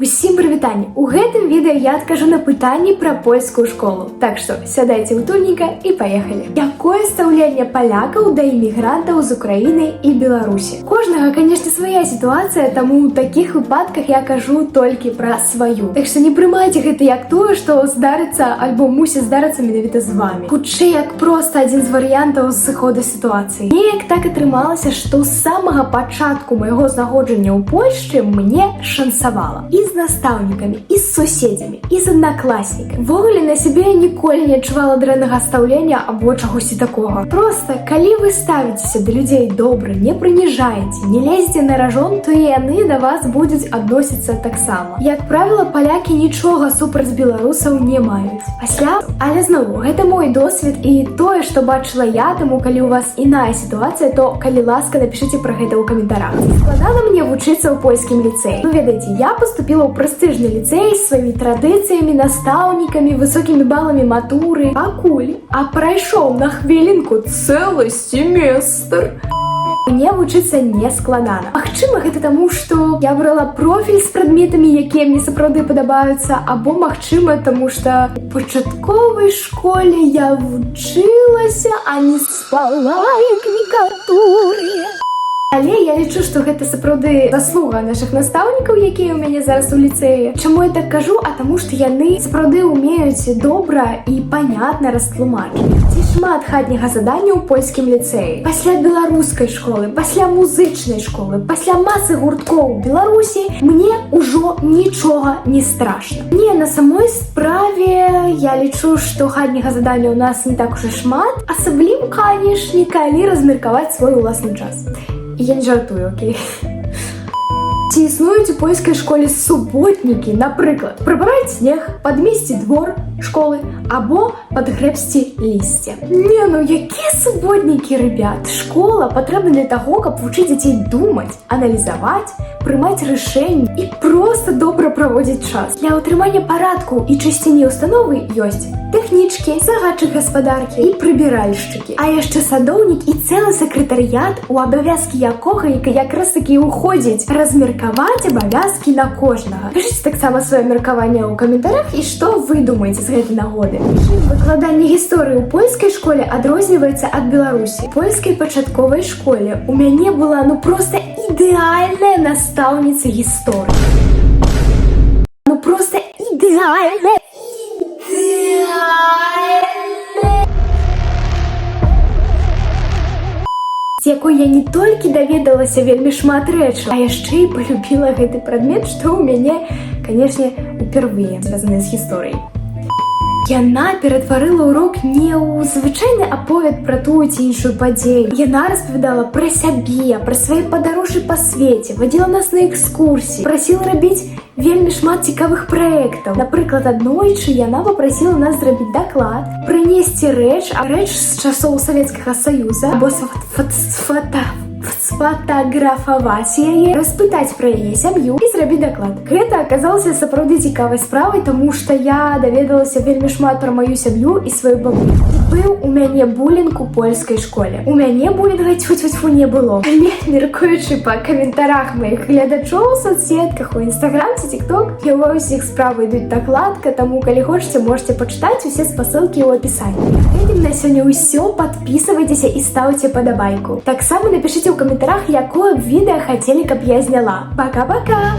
Усім прывітанне! У гэтым відэа я адкажу на пытанні пра польскую школу. Так што сядайце ўтульніка і паехалі. Якое стаўленне палякаў да імігрантаў з Украіны і Беларусі? Кожнага, канешне, свая сітуацыя, таму ў такіх выпадках я кажу толькі пра сваю. Так што не прымайце гэта як тое, што здарыцца альбо мусіць здарыцца менавіта з вамі. Хутчэй як проста адзін з варыянтаў сыходу сітуацыі. Неяк так атрымалася, што з самага пачатку майго знаходжання ў Польшчы мне шансавала. І з настаўнікамі, і з суседзямі, і з аднакласнікамі. Ввогуле на сябе ніколі не адчувала дрэннага стаўлення або чагосьці такога. Проста, калі вы ставіцеся да людзей добра, не прыніжаеце, не лезеце на ражон, то і яны да вас будуць адносіцца таксама. Як правіла, палякі нічога супраць беларусаў не маюць. Пасля, але зноwu, гэта мой досвед і тое, што бачыла я, таму калі у вас іная сітуацыя, то калі ласка, напішыце пра гэта ў каментарах. Складана мне вучыцца ў польскім ліцэі. Ну, ведаеце, я поступила ў прэстыжны ліцэй з сваімі традыцыямі, настаўнікамі, высокімі баламі матуры. Пакуль, а прайшоў на хвілінку цэлы семестр. Мне вучыцца не складана. Магчыма, гэта таму, што я брала профіль з прадметамі, якія мне сапраўды падабаюцца, або магчыма, таму што у пачатковай школе я вучылася, а не спала, як некаторыя. Але я лічу, што гэта сапраўды заслуга нашых настаўнікаў, якія ў мяне зараз у ліцэі. Чаму я так кажу? А таму, што яны сапраўды ўмеюць добра і панятна растлумачыць. Ці шмат хатняга задання ў польскім ліцэі. Пасля беларускай школы, пасля музычнай школы, пасля масы гурткоў у Беларусі мне ўжо нічога не страшна. Не, на самой справе я лічу, што хатняга задання ў нас не так ужо шмат, асабліва, канешне, калі размеркаваць свой уласны час. Я не жартую, окей? Ці існуюць у польскай школе суботнікі, напрыклад, прыбраць снег, падмесці двор школы або падгрэбсці лісце. Не, ну якія суботнікі, ребят? Школа патрэбна для таго, каб вучыць дзяцей думаць, аналізаваць, прымаць рашэнні і проста добра праводзіць час. Для ўтрымання парадку і чысціні установы ёсць тэхнічкі, загадчык гаспадаркі і прыбіральшчыкі. А яшчэ садоўнік і цэлы сакратарыят, у абавязкі якога якраз такі ўходзіць размеркаваць абавязкі на кожнага. Пішыце таксама сваё меркаванне ў каментарах і што вы думаеце з гэтай нагоды. Выкладанне гісторыі ў польскай школе адрозніваецца ад Беларусі. У польскай пачатковай школе у мяне была проста ідэальная настаўніца гісторыі. Проста ідэальная. З якой я не толькі даведалася вельмі шмат рэчаў, а яшчэ і полюбіла гэты прадмет, што ў мяне, канешне, упервые звязаны з гісторыяй. Яна ператварыла урок не ў звычайны аповед пра тую ці іншую падзею. Яна распавядала пра сябе, пра свае падарожжы па свеце, вадзіла нас на экскурсіі, прасіла рабіць вельмі шмат цікавых праектаў. Напрыклад, аднойчы яна папрасіла нас зрабіць даклад, прынесці рэч з часоў Савецкага Саюза, або сфотаграфаваць яе, распытаць пра яе сям'ю і зрабіць даклад. Гэта аказалася сапраўды цікавай справай, таму што я даведалася вельмі шмат пра маю сям'ю і сваю бабулю. Быў у мяне булінг у польскай школе. У мяне булінга цьфу-цьфу не было. Але, меркуючы па каментарах маіх гледачоў у соцсетках, у Instagram ці TikTok, я ва ўсіх справа ідуць дакладка, таму калі хочаце, можете пачытаць усе спасылкі ў апісанні. Гэтым на сёння ўсё, падпісывайцеся і ставце падабайку. Таксама напішыце ў каментарах, якое відэа хацелі, каб я зняла. Пока-пока!